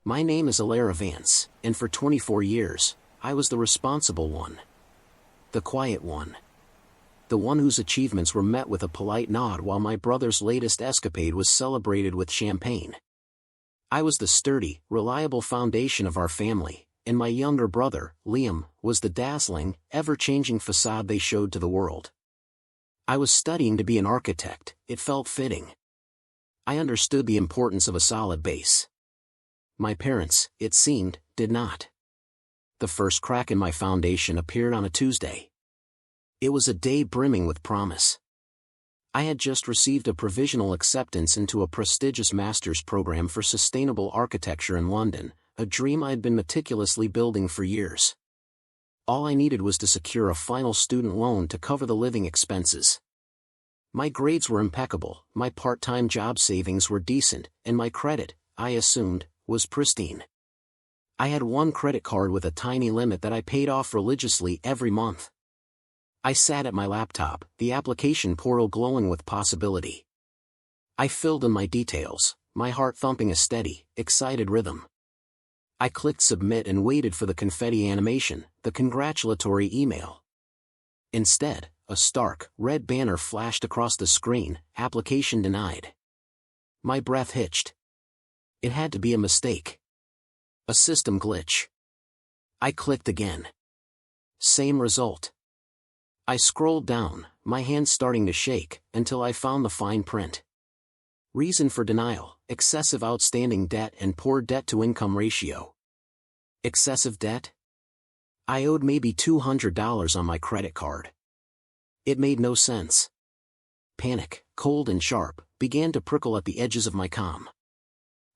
My name is Alara Vance, and for 24 years, I was the responsible one. The quiet one. The one whose achievements were met with a polite nod while my brother's latest escapade was celebrated with champagne. I was the sturdy, reliable foundation of our family, and my younger brother, Liam, was the dazzling, ever-changing facade they showed to the world. I was studying to be an architect, it felt fitting. I understood the importance of a solid base. My parents, it seemed, did not. The first crack in my foundation appeared on a Tuesday. It was a day brimming with promise. I had just received a provisional acceptance into a prestigious master's program for sustainable architecture in London, a dream I had been meticulously building for years. All I needed was to secure a final student loan to cover the living expenses. My grades were impeccable, my part-time job savings were decent, and my credit, I assumed, was pristine. I had one credit card with a tiny limit that I paid off religiously every month. I sat at my laptop, the application portal glowing with possibility. I filled in my details, my heart thumping a steady, excited rhythm. I clicked submit and waited for the confetti animation, the congratulatory email. Instead, a stark, red banner flashed across the screen, application denied. My breath hitched. It had to be a mistake. A system glitch. I clicked again. Same result. I scrolled down, my hands starting to shake, until I found the fine print. Reason for denial: excessive outstanding debt and poor debt-to-income ratio. Excessive debt? I owed maybe $200 on my credit card. It made no sense. Panic, cold and sharp, began to prickle at the edges of my comm.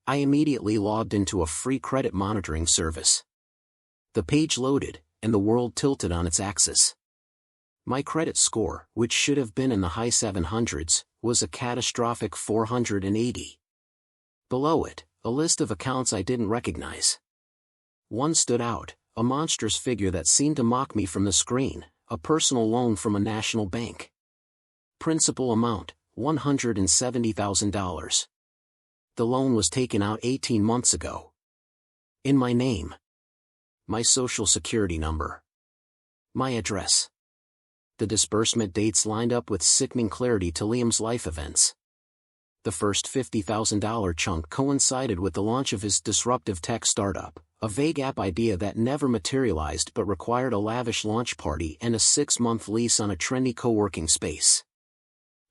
I immediately logged into a free credit monitoring service. The page loaded, and the world tilted on its axis. My credit score, which should have been in the high 700s, was a catastrophic 480. Below it, a list of accounts I didn't recognize. One stood out, a monstrous figure that seemed to mock me from the screen, a personal loan from a national bank. Principal amount, $170,000. The loan was taken out 18 months ago. In my name. My social security number. My address. The disbursement dates lined up with sickening clarity to Liam's life events. The first $50,000 chunk coincided with the launch of his disruptive tech startup, a vague app idea that never materialized but required a lavish launch party and a 6-month lease on a trendy co-working space.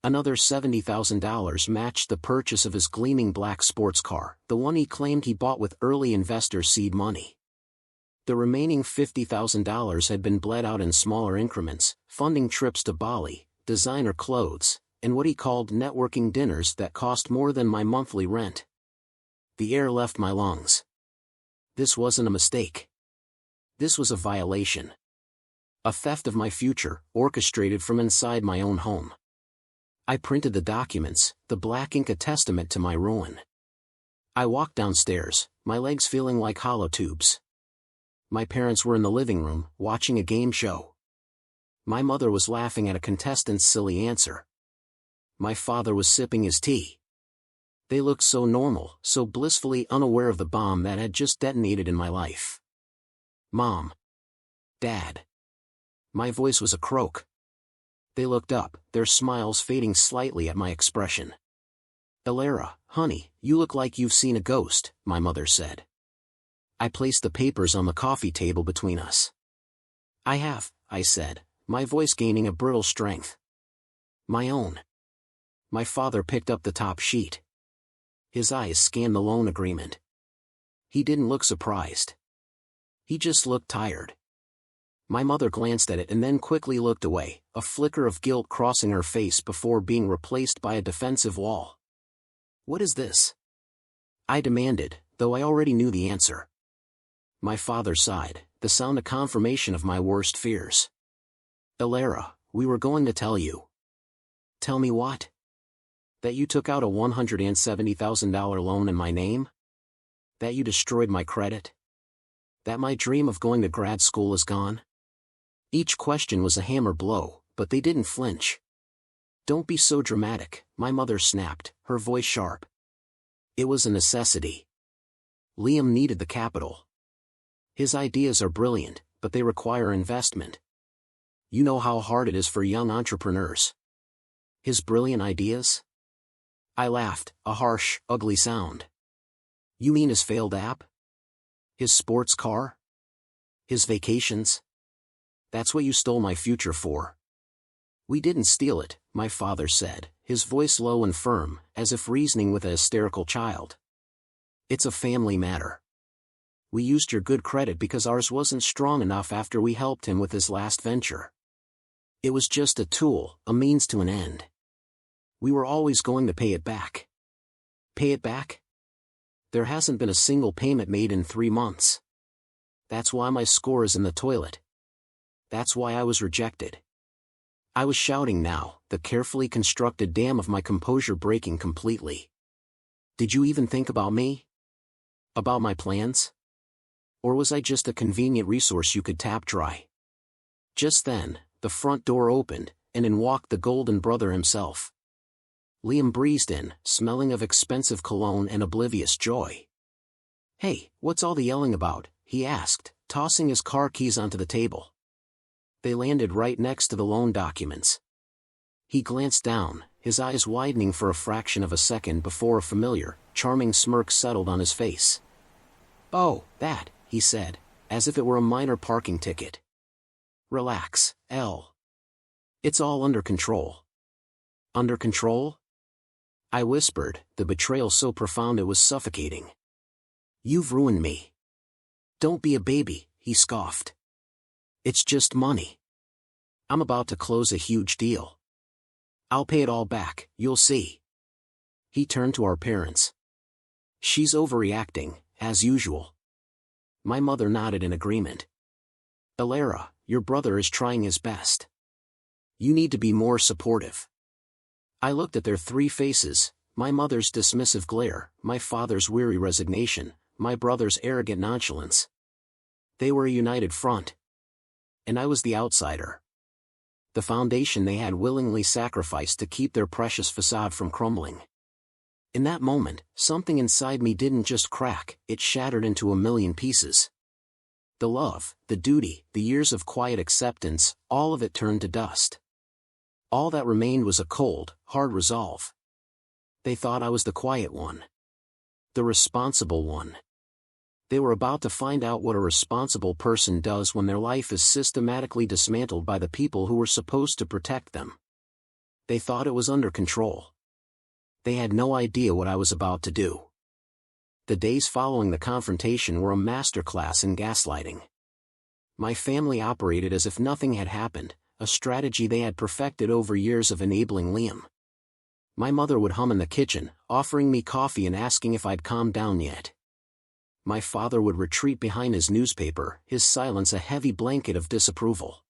Another $70,000 matched the purchase of his gleaming black sports car, the one he claimed he bought with early investor seed money. The remaining $50,000 had been bled out in smaller increments, funding trips to Bali, designer clothes, and what he called networking dinners that cost more than my monthly rent. The air left my lungs. This wasn't a mistake. This was a violation. A theft of my future, orchestrated from inside my own home. I printed the documents, the black ink a testament to my ruin. I walked downstairs, my legs feeling like hollow tubes. My parents were in the living room, watching a game show. My mother was laughing at a contestant's silly answer. My father was sipping his tea. They looked so normal, so blissfully unaware of the bomb that had just detonated in my life. Mom. Dad. My voice was a croak. They looked up, their smiles fading slightly at my expression. Alara, honey, you look like you've seen a ghost, my mother said. I placed the papers on the coffee table between us. I have, I said, my voice gaining a brittle strength. My own. My father picked up the top sheet. His eyes scanned the loan agreement. He didn't look surprised. He just looked tired. My mother glanced at it and then quickly looked away, a flicker of guilt crossing her face before being replaced by a defensive wall. What is this? I demanded, though I already knew the answer. My father sighed, the sound a confirmation of my worst fears. Alara, we were going to tell you. Tell me what? That you took out a $170,000 loan in my name? That you destroyed my credit? That my dream of going to grad school is gone? Each question was a hammer blow, but they didn't flinch. Don't be so dramatic, my mother snapped, her voice sharp. It was a necessity. Liam needed the capital. His ideas are brilliant, but they require investment. You know how hard it is for young entrepreneurs. His brilliant ideas? I laughed, a harsh, ugly sound. You mean his failed app? His sports car? His vacations? That's what you stole my future for. We didn't steal it, my father said, his voice low and firm, as if reasoning with a hysterical child. It's a family matter. We used your good credit because ours wasn't strong enough after we helped him with his last venture. It was just a tool, a means to an end. We were always going to pay it back. Pay it back? There hasn't been a single payment made in 3 months. That's why my score is in the toilet. That's why I was rejected. I was shouting now, the carefully constructed dam of my composure breaking completely. Did you even think about me? About my plans? Or was I just a convenient resource you could tap dry? Just then, the front door opened, and in walked the golden brother himself. Liam breezed in, smelling of expensive cologne and oblivious joy. Hey, what's all the yelling about? He asked, tossing his car keys onto the table. They landed right next to the loan documents. He glanced down, his eyes widening for a fraction of a second before a familiar, charming smirk settled on his face. Oh, that, he said, as if it were a minor parking ticket. Relax, L. It's all under control. Under control? I whispered, the betrayal so profound it was suffocating. You've ruined me. Don't be a baby, he scoffed. It's just money. I'm about to close a huge deal. I'll pay it all back, you'll see. He turned to our parents. She's overreacting, as usual. My mother nodded in agreement. Alara, your brother is trying his best. You need to be more supportive. I looked at their 3 faces, my mother's dismissive glare, my father's weary resignation, my brother's arrogant nonchalance. They were a united front. And I was the outsider. The foundation they had willingly sacrificed to keep their precious facade from crumbling. In that moment, something inside me didn't just crack, it shattered into a million pieces. The love, the duty, the years of quiet acceptance, all of it turned to dust. All that remained was a cold, hard resolve. They thought I was the quiet one. The responsible one. They were about to find out what a responsible person does when their life is systematically dismantled by the people who were supposed to protect them. They thought it was under control. They had no idea what I was about to do. The days following the confrontation were a masterclass in gaslighting. My family operated as if nothing had happened, a strategy they had perfected over years of enabling Liam. My mother would hum in the kitchen, offering me coffee and asking if I'd calmed down yet. My father would retreat behind his newspaper, his silence a heavy blanket of disapproval.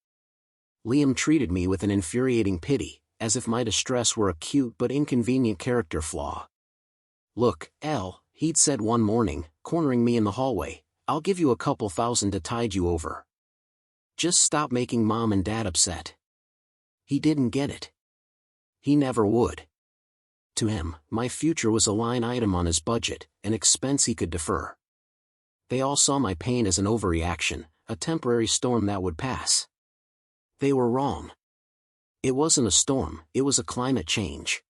Liam treated me with an infuriating pity, as if my distress were a cute but inconvenient character flaw. Look, L, he'd said one morning, cornering me in the hallway, I'll give you a couple thousand to tide you over. Just stop making Mom and Dad upset. He didn't get it. He never would. To him, my future was a line item on his budget, an expense he could defer. They all saw my pain as an overreaction, a temporary storm that would pass. They were wrong. It wasn't a storm, it was a climate change.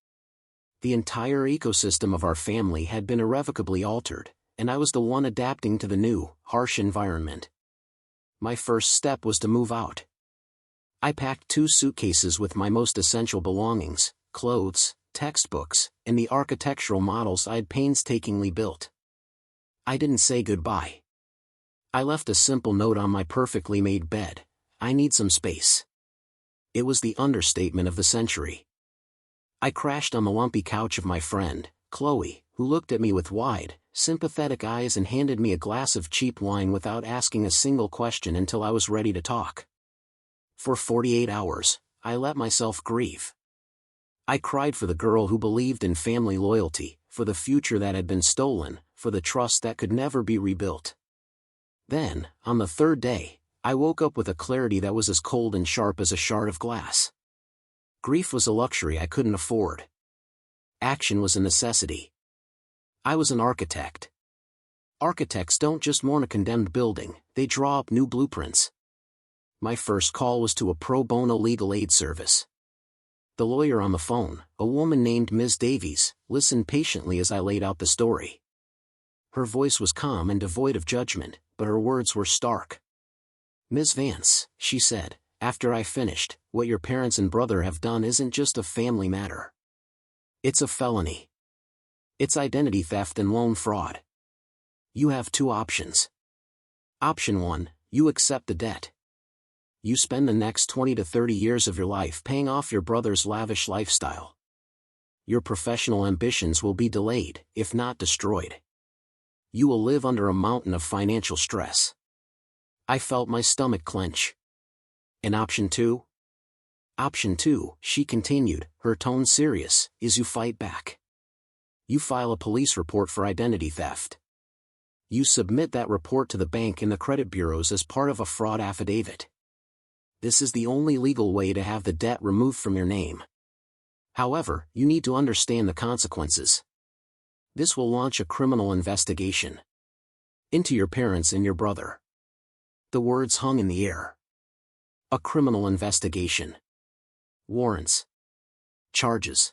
The entire ecosystem of our family had been irrevocably altered, and I was the one adapting to the new, harsh environment. My first step was to move out. I packed 2 suitcases with my most essential belongings, clothes, textbooks, and the architectural models I'd painstakingly built. I didn't say goodbye. I left a simple note on my perfectly made bed, I need some space. It was the understatement of the century. I crashed on the lumpy couch of my friend, Chloe, who looked at me with wide, sympathetic eyes and handed me a glass of cheap wine without asking a single question until I was ready to talk. For 48 hours, I let myself grieve. I cried for the girl who believed in family loyalty, for the future that had been stolen, for the trust that could never be rebuilt. Then, on the 3rd day, I woke up with a clarity that was as cold and sharp as a shard of glass. Grief was a luxury I couldn't afford. Action was a necessity. I was an architect. Architects don't just mourn a condemned building, they draw up new blueprints. My first call was to a pro bono legal aid service. The lawyer on the phone, a woman named Ms. Davies, listened patiently as I laid out the story. Her voice was calm and devoid of judgment, but her words were stark. "Ms. Vance," she said, after I finished, "what your parents and brother have done isn't just a family matter. It's a felony. It's identity theft and loan fraud. You have two options. Option 1, you accept the debt. You spend the next 20 to 30 years of your life paying off your brother's lavish lifestyle. Your professional ambitions will be delayed, if not destroyed. You will live under a mountain of financial stress." I felt my stomach clench. "And option 2? Option 2, she continued, her tone serious, is you fight back. You file a police report for identity theft. You submit that report to the bank and the credit bureaus as part of a fraud affidavit. This is the only legal way to have the debt removed from your name. However, you need to understand the consequences. This will launch a criminal investigation into your parents and your brother." The words hung in the air. A criminal investigation. Warrants. Charges.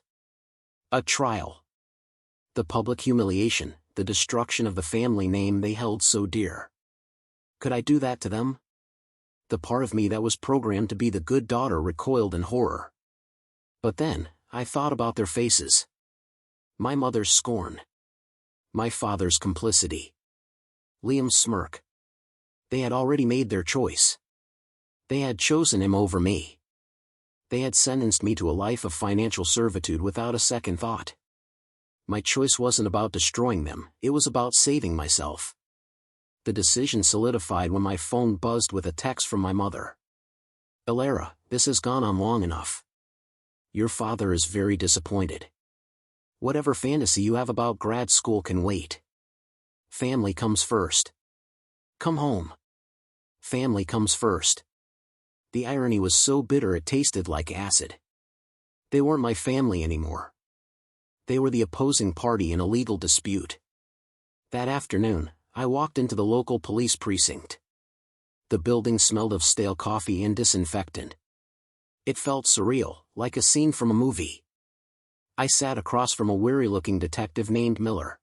A trial. The public humiliation, the destruction of the family name they held so dear. Could I do that to them? The part of me that was programmed to be the good daughter recoiled in horror. But then, I thought about their faces. My mother's scorn. My father's complicity. Liam's smirk. They had already made their choice. They had chosen him over me. They had sentenced me to a life of financial servitude without a second thought. My choice wasn't about destroying them, it was about saving myself. The decision solidified when my phone buzzed with a text from my mother. "Elara, this has gone on long enough. Your father is very disappointed. Whatever fantasy you have about grad school can wait. Family comes first. Come home. Family comes first." The irony was so bitter it tasted like acid. They weren't my family anymore. They were the opposing party in a legal dispute. That afternoon, I walked into the local police precinct. The building smelled of stale coffee and disinfectant. It felt surreal, like a scene from a movie. I sat across from a weary-looking detective named Miller.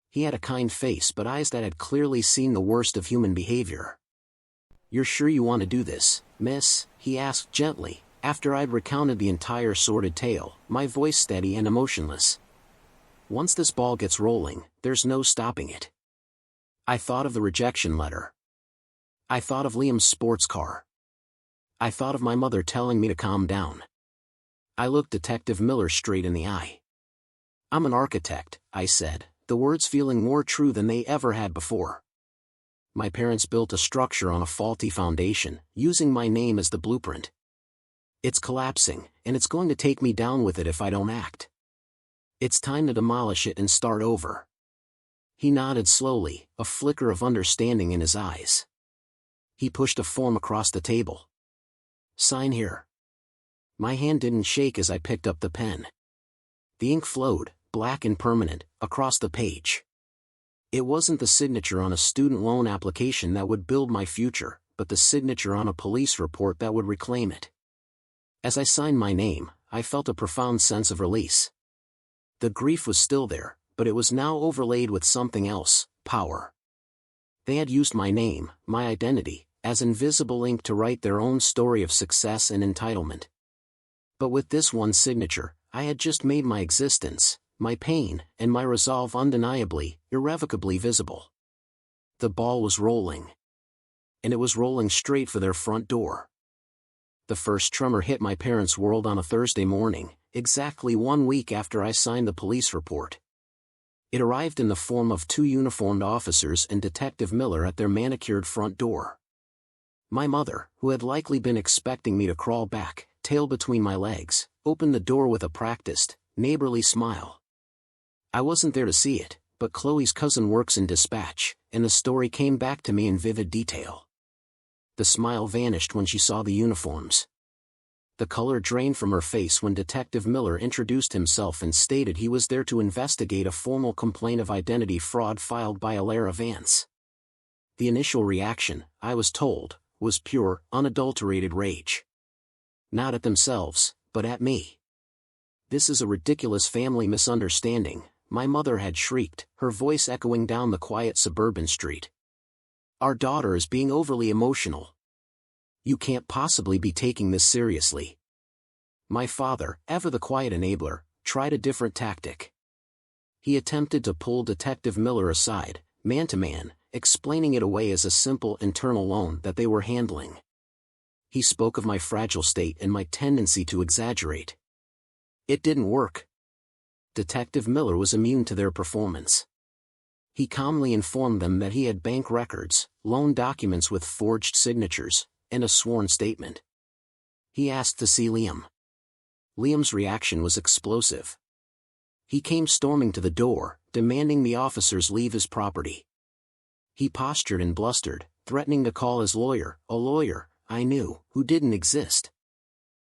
He had a kind face but eyes that had clearly seen the worst of human behavior. "You're sure you want to do this, miss?" he asked gently, after I'd recounted the entire sordid tale, my voice steady and emotionless. "Once this ball gets rolling, there's no stopping it." I thought of the rejection letter. I thought of Liam's sports car. I thought of my mother telling me to calm down. I looked Detective Miller straight in the eye. "I'm an architect," I said, the words feeling more true than they ever had before. My parents built a structure on a faulty foundation, using my name as the blueprint. It's collapsing, and it's going to take me down with it if I don't act. It's time to demolish it and start over." He nodded slowly, a flicker of understanding in his eyes. He pushed a form across the table. "Sign here." My hand didn't shake as I picked up the pen. The ink flowed, black and permanent, across the page. It wasn't the signature on a student loan application that would build my future, but the signature on a police report that would reclaim it. As I signed my name, I felt a profound sense of release. The grief was still there, but it was now overlaid with something else, power. They had used my name, my identity, as invisible ink to write their own story of success and entitlement. But with this one signature, I had just made my existence, my pain, and my resolve undeniably, irrevocably visible. The ball was rolling. And it was rolling straight for their front door. The first tremor hit my parents' world on a Thursday morning, exactly 1 week after I signed the police report. It arrived in the form of 2 uniformed officers and Detective Miller at their manicured front door. My mother, who had likely been expecting me to crawl back, tail between my legs, opened the door with a practiced, neighborly smile. I wasn't there to see it, but Chloe's cousin works in dispatch, and the story came back to me in vivid detail. The smile vanished when she saw the uniforms. The color drained from her face when Detective Miller introduced himself and stated he was there to investigate a formal complaint of identity fraud filed by Alara Vance. The initial reaction, I was told, was pure, unadulterated rage. Not at themselves, but at me. "This is a ridiculous family misunderstanding," my mother had shrieked, her voice echoing down the quiet suburban street. "Our daughter is being overly emotional. You can't possibly be taking this seriously." My father, ever the quiet enabler, tried a different tactic. He attempted to pull Detective Miller aside, man to man, explaining it away as a simple internal loan that they were handling. He spoke of my fragile state and my tendency to exaggerate. It didn't work. Detective Miller was immune to their performance. He calmly informed them that he had bank records, loan documents with forged signatures, and a sworn statement. He asked to see Liam. Liam's reaction was explosive. He came storming to the door, demanding the officers leave his property. He postured and blustered, threatening to call his lawyer, a lawyer, I knew, who didn't exist.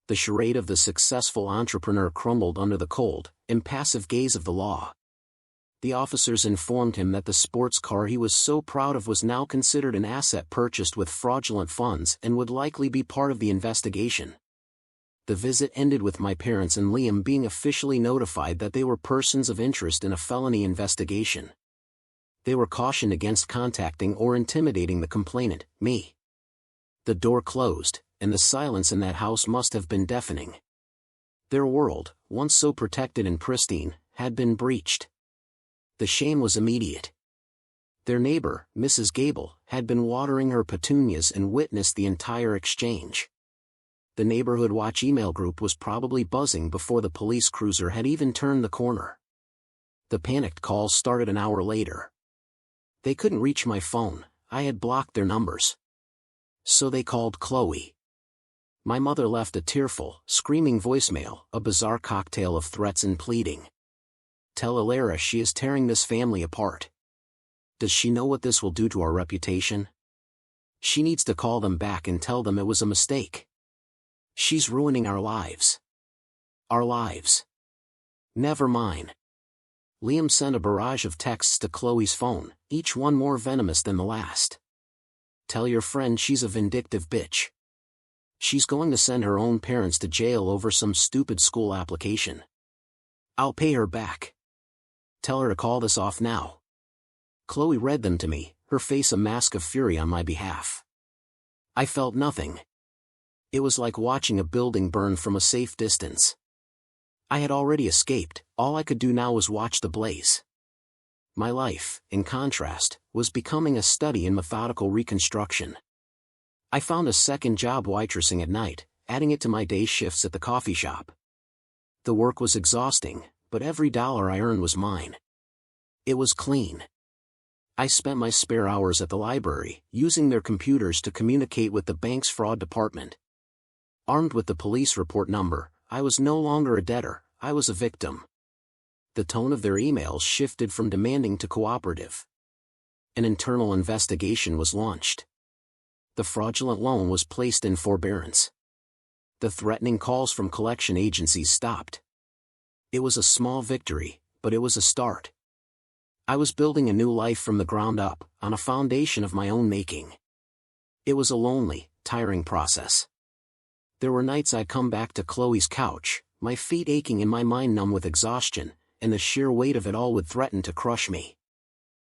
The charade of the successful entrepreneur crumbled under the cold, impassive gaze of the law. The officers informed him that the sports car he was so proud of was now considered an asset purchased with fraudulent funds and would likely be part of the investigation. The visit ended with my parents and Liam being officially notified that they were persons of interest in a felony investigation. They were cautioned against contacting or intimidating the complainant, me. The door closed, and the silence in that house must have been deafening. Their world, once so protected and pristine, had been breached. The shame was immediate. Their neighbor, Mrs. Gable, had been watering her petunias and witnessed the entire exchange. The neighborhood watch email group was probably buzzing before the police cruiser had even turned the corner. The panicked calls started an hour later. They couldn't reach my phone, I had blocked their numbers. So they called Chloe. My mother left a tearful, screaming voicemail, a bizarre cocktail of threats and pleading. "Tell Alara she is tearing this family apart. Does she know what this will do to our reputation? She needs to call them back and tell them it was a mistake. She's ruining our lives. Our lives. Never mine." Liam sent a barrage of texts to Chloe's phone, each one more venomous than the last. "Tell your friend she's a vindictive bitch. She's going to send her own parents to jail over some stupid school application. I'll pay her back. Tell her to call this off now." Chloe read them to me, her face a mask of fury on my behalf. I felt nothing. It was like watching a building burn from a safe distance. I had already escaped, all I could do now was watch the blaze. My life, in contrast, was becoming a study in methodical reconstruction. I found a second job waitressing at night, adding it to my day shifts at the coffee shop. The work was exhausting, but every dollar I earned was mine. It was clean. I spent my spare hours at the library, using their computers to communicate with the bank's fraud department. Armed with the police report number, I was no longer a debtor, I was a victim. The tone of their emails shifted from demanding to cooperative. An internal investigation was launched. The fraudulent loan was placed in forbearance. The threatening calls from collection agencies stopped. It was a small victory, but it was a start. I was building a new life from the ground up, on a foundation of my own making. It was a lonely, tiring process. There were nights I'd come back to Chloe's couch, my feet aching and my mind numb with exhaustion, and the sheer weight of it all would threaten to crush me.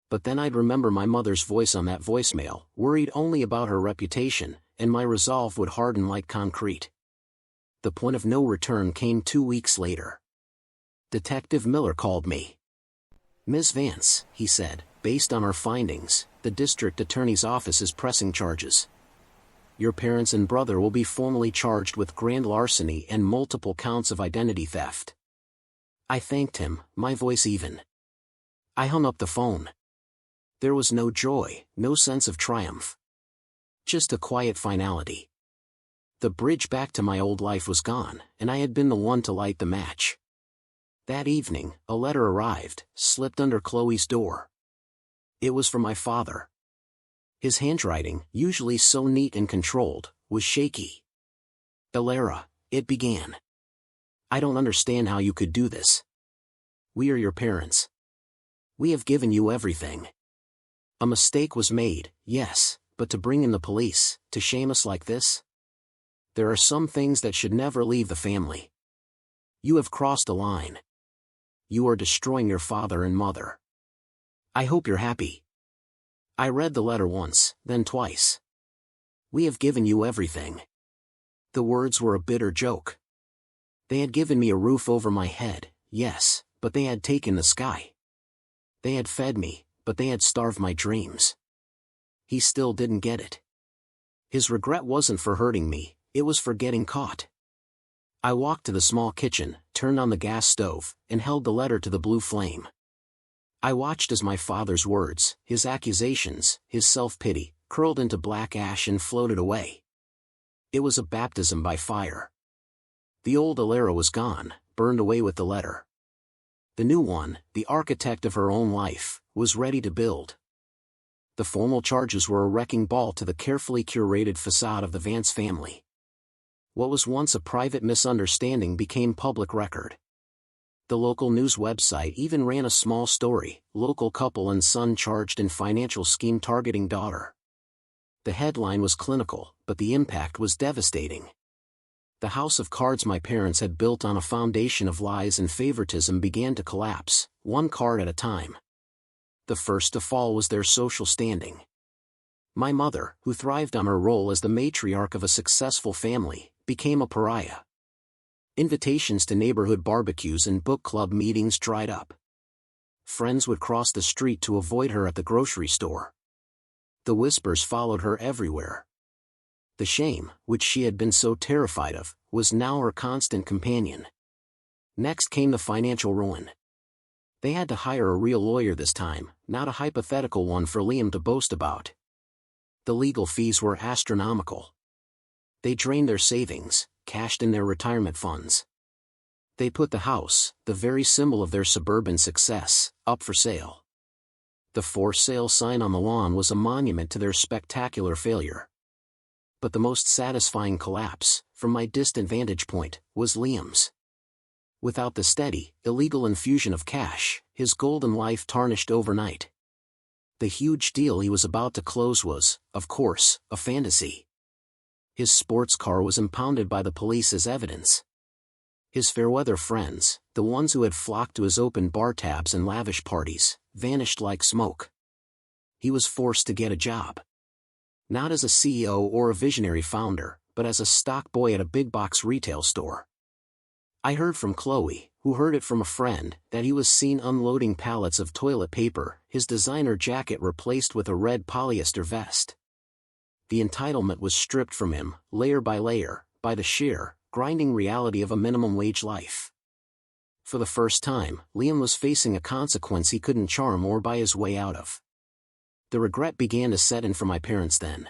But then I'd remember my mother's voice on that voicemail, worried only about her reputation, and my resolve would harden like concrete. The point of no return came 2 weeks later. Detective Miller called me. "Ms. Vance," he said, "based on our findings, the district attorney's office is pressing charges. Your parents and brother will be formally charged with grand larceny and multiple counts of identity theft." I thanked him, my voice even. I hung up the phone. There was no joy, no sense of triumph. Just a quiet finality. The bridge back to my old life was gone, and I had been the one to light the match. That evening, a letter arrived, slipped under Chloe's door. It was from my father. His handwriting, usually so neat and controlled, was shaky. "Alara, It began. I don't understand how you could do this. We are your parents. We have given you everything. A mistake was made, yes, but to bring in the police, to shame us like this? There are some things that should never leave the family. You have crossed a line. You are destroying your father and mother. I hope you're happy. I read the letter once, then twice. We have given you everything. The words were a bitter joke. They had given me a roof over my head, yes, but they had taken the sky. They had fed me, but they had starved my dreams. He still didn't get it. His regret wasn't for hurting me, it was for getting caught. I walked to the small kitchen, turned on the gas stove, and held the letter to the blue flame. I watched as my father's words, his accusations, his self-pity, curled into black ash and floated away. It was a baptism by fire. The old Alara was gone, burned away with the letter. The new one, the architect of her own life, was ready to build. The formal charges were a wrecking ball to the carefully curated facade of the Vance family. What was once a private misunderstanding became public record. The local news website even ran a small story, local couple and son charged in financial scheme targeting daughter. The headline was clinical, but the impact was devastating. The house of cards my parents had built on a foundation of lies and favoritism began to collapse, one card at a time. The first to fall was their social standing. My mother, who thrived on her role as the matriarch of a successful family, became a pariah. Invitations to neighborhood barbecues and book club meetings dried up. Friends would cross the street to avoid her at the grocery store. The whispers followed her everywhere. The shame, which she had been so terrified of, was now her constant companion. Next came the financial ruin. They had to hire a real lawyer this time, not a hypothetical one for Liam to boast about. The legal fees were astronomical. They drained their savings, cashed in their retirement funds. They put the house, the very symbol of their suburban success, up for sale. The for sale sign on the lawn was a monument to their spectacular failure. But the most satisfying collapse, from my distant vantage point, was Liam's. Without the steady, illegal infusion of cash, his golden life tarnished overnight. The huge deal he was about to close was, of course, a fantasy. His sports car was impounded by the police as evidence. His fair-weather friends, the ones who had flocked to his open bar tabs and lavish parties, vanished like smoke. He was forced to get a job. Not as a CEO or a visionary founder, but as a stock boy at a big-box retail store. I heard from Chloe, who heard it from a friend, that he was seen unloading pallets of toilet paper, his designer jacket replaced with a red polyester vest. The entitlement was stripped from him, layer by layer, by the sheer, grinding reality of a minimum wage life. For the first time, Liam was facing a consequence he couldn't charm or buy his way out of. The regret began to set in for my parents then.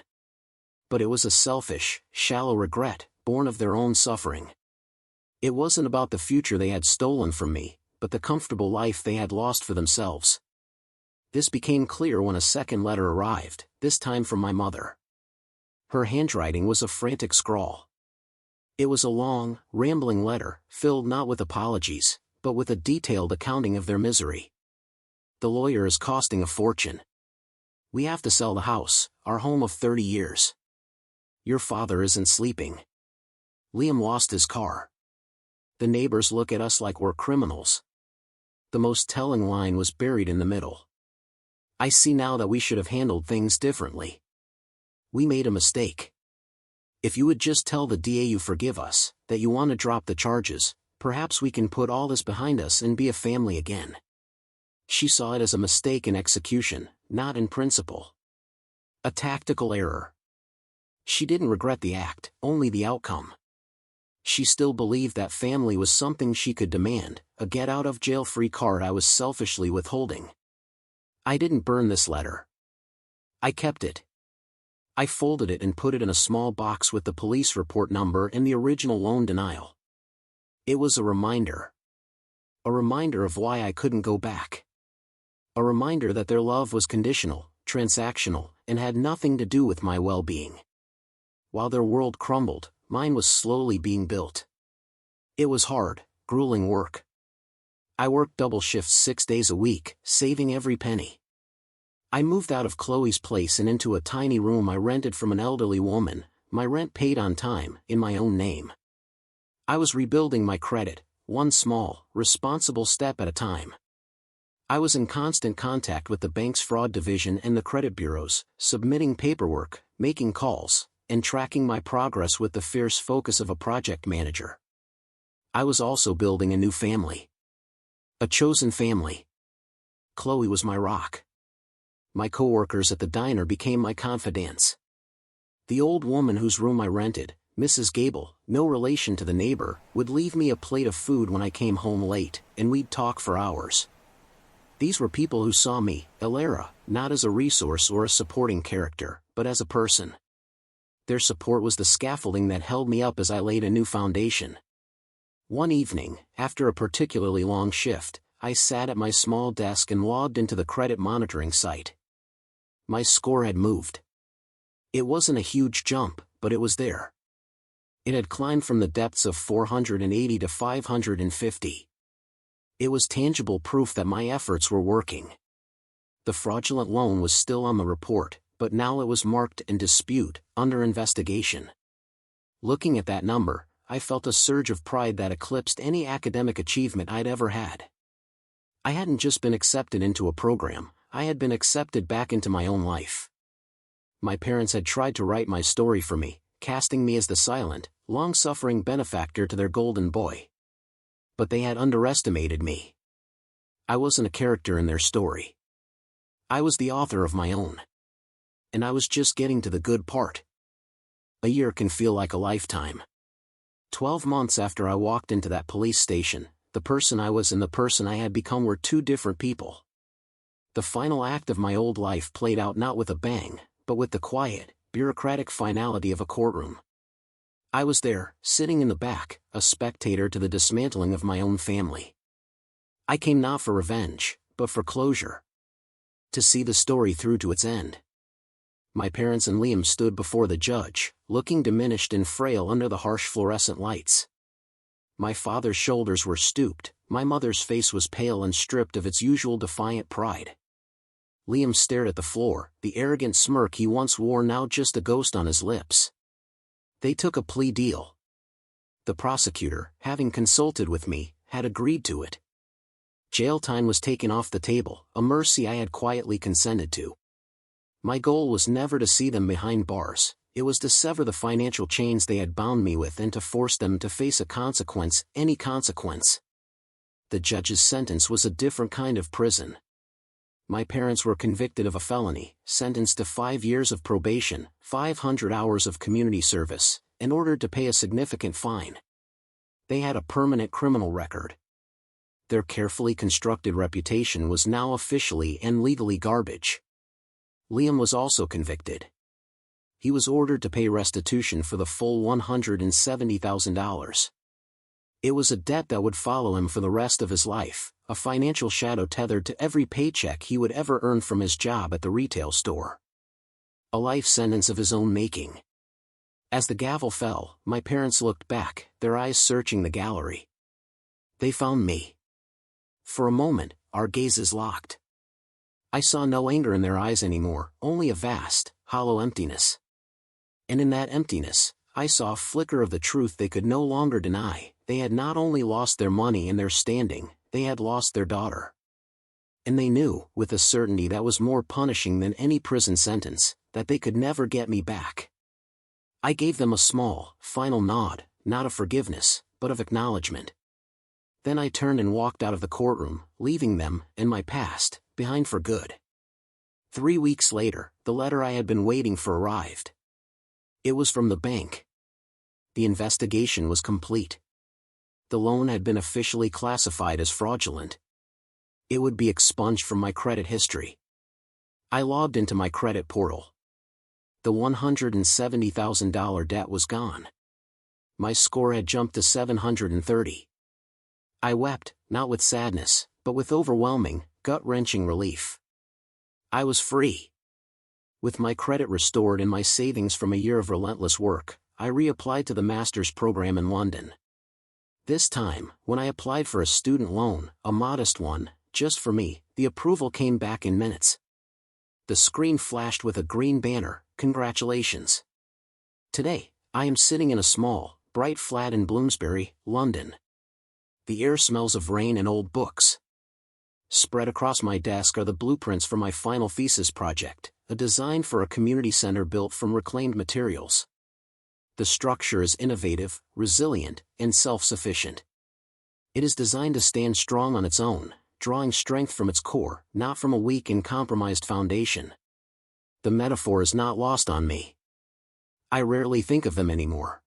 But it was a selfish, shallow regret, born of their own suffering. It wasn't about the future they had stolen from me, but the comfortable life they had lost for themselves. This became clear when a second letter arrived, this time from my mother. Her handwriting was a frantic scrawl. It was a long, rambling letter, filled not with apologies, but with a detailed accounting of their misery. The lawyer is costing a fortune. We have to sell the house, our home of 30 years. Your father isn't sleeping. Liam lost his car. The neighbors look at us like we're criminals. The most telling line was buried in the middle. I see now that we should have handled things differently. We made a mistake. If you would just tell the DA you forgive us, that you want to drop the charges, perhaps we can put all this behind us and be a family again. She saw it as a mistake in execution, not in principle. A tactical error. She didn't regret the act, only the outcome. She still believed that family was something she could demand, a get-out-of-jail-free card I was selfishly withholding. I didn't burn this letter. I kept it. I folded it and put it in a small box with the police report number and the original loan denial. It was a reminder. A reminder of why I couldn't go back. A reminder that their love was conditional, transactional, and had nothing to do with my well-being. While their world crumbled, mine was slowly being built. It was hard, grueling work. I worked double shifts 6 days a week, saving every penny. I moved out of Chloe's place and into a tiny room I rented from an elderly woman, my rent paid on time, in my own name. I was rebuilding my credit, one small, responsible step at a time. I was in constant contact with the bank's fraud division and the credit bureaus, submitting paperwork, making calls, and tracking my progress with the fierce focus of a project manager. I was also building a new family. A chosen family. Chloe was my rock. My coworkers at the diner became my confidants. The old woman whose room I rented, Mrs. Gable, no relation to the neighbor, would leave me a plate of food when I came home late, and we'd talk for hours. These were people who saw me, Elara, not as a resource or a supporting character, but as a person. Their support was the scaffolding that held me up as I laid a new foundation. One evening, after a particularly long shift, I sat at my small desk and logged into the credit monitoring site. My score had moved. It wasn't a huge jump, but it was there. It had climbed from the depths of 480 to 550. It was tangible proof that my efforts were working. The fraudulent loan was still on the report, but now it was marked in dispute, under investigation. Looking at that number, I felt a surge of pride that eclipsed any academic achievement I'd ever had. I hadn't just been accepted into a program, I had been accepted back into my own life. My parents had tried to write my story for me, casting me as the silent, long-suffering benefactor to their golden boy. But they had underestimated me. I wasn't a character in their story. I was the author of my own. And I was just getting to the good part. A year can feel like a lifetime. 12 months after I walked into that police station, the person I was and the person I had become were two different people. The final act of my old life played out not with a bang, but with the quiet, bureaucratic finality of a courtroom. I was there, sitting in the back, a spectator to the dismantling of my own family. I came not for revenge, but for closure. To see the story through to its end. My parents and Liam stood before the judge, looking diminished and frail under the harsh fluorescent lights. My father's shoulders were stooped, my mother's face was pale and stripped of its usual defiant pride. Liam stared at the floor, the arrogant smirk he once wore now just a ghost on his lips. They took a plea deal. The prosecutor, having consulted with me, had agreed to it. Jail time was taken off the table, a mercy I had quietly consented to. My goal was never to see them behind bars, it was to sever the financial chains they had bound me with and to force them to face a consequence, any consequence. The judge's sentence was a different kind of prison. My parents were convicted of a felony, sentenced to 5 years of probation, 500 hours of community service, and ordered to pay a significant fine. They had a permanent criminal record. Their carefully constructed reputation was now officially and legally garbage. Liam was also convicted. He was ordered to pay restitution for the full $170,000. It was a debt that would follow him for the rest of his life, a financial shadow tethered to every paycheck he would ever earn from his job at the retail store. A life sentence of his own making. As the gavel fell, my parents looked back, their eyes searching the gallery. They found me. For a moment, our gazes locked. I saw no anger in their eyes anymore, only a vast, hollow emptiness. And in that emptiness, I saw a flicker of the truth they could no longer deny. They had not only lost their money and their standing, they had lost their daughter. And they knew, with a certainty that was more punishing than any prison sentence, that they could never get me back. I gave them a small, final nod, not of forgiveness, but of acknowledgement. Then I turned and walked out of the courtroom, leaving them, and my past, behind for good. 3 weeks later, the letter I had been waiting for arrived. It was from the bank. The investigation was complete. The loan had been officially classified as fraudulent. It would be expunged from my credit history. I logged into my credit portal. The $170,000 debt was gone. My score had jumped to 730. I wept, not with sadness, but with overwhelming, gut-wrenching relief. I was free. With my credit restored and my savings from a year of relentless work, I reapplied to the master's program in London. This time, when I applied for a student loan, a modest one, just for me, the approval came back in minutes. The screen flashed with a green banner, "Congratulations." Today, I am sitting in a small, bright flat in Bloomsbury, London. The air smells of rain and old books. Spread across my desk are the blueprints for my final thesis project, a design for a community center built from reclaimed materials. The structure is innovative, resilient, and self-sufficient. It is designed to stand strong on its own, drawing strength from its core, not from a weak and compromised foundation. The metaphor is not lost on me. I rarely think of them anymore.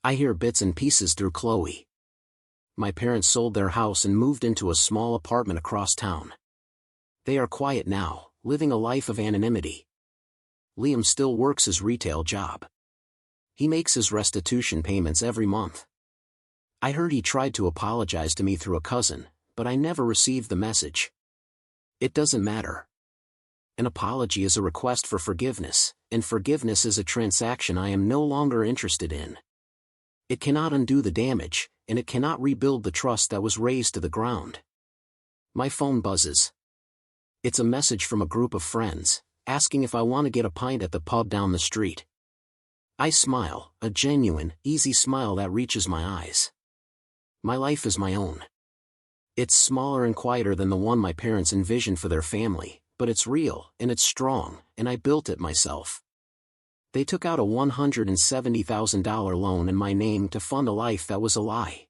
I hear bits and pieces through Chloe. My parents sold their house and moved into a small apartment across town. They are quiet now, living a life of anonymity. Liam still works his retail job. He makes his restitution payments every month. I heard he tried to apologize to me through a cousin, but I never received the message. It doesn't matter. An apology is a request for forgiveness, and forgiveness is a transaction I am no longer interested in. It cannot undo the damage, and it cannot rebuild the trust that was razed to the ground. My phone buzzes. It's a message from a group of friends, asking if I want to get a pint at the pub down the street. I smile, a genuine, easy smile that reaches my eyes. My life is my own. It's smaller and quieter than the one my parents envisioned for their family, but it's real, and it's strong, and I built it myself. They took out a $170,000 loan in my name to fund a life that was a lie.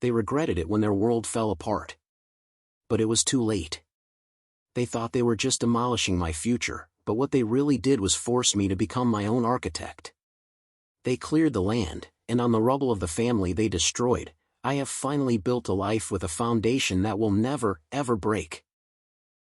They regretted it when their world fell apart. But it was too late. They thought they were just demolishing my future, but what they really did was force me to become my own architect. They cleared the land, and on the rubble of the family they destroyed, I have finally built a life with a foundation that will never, ever break.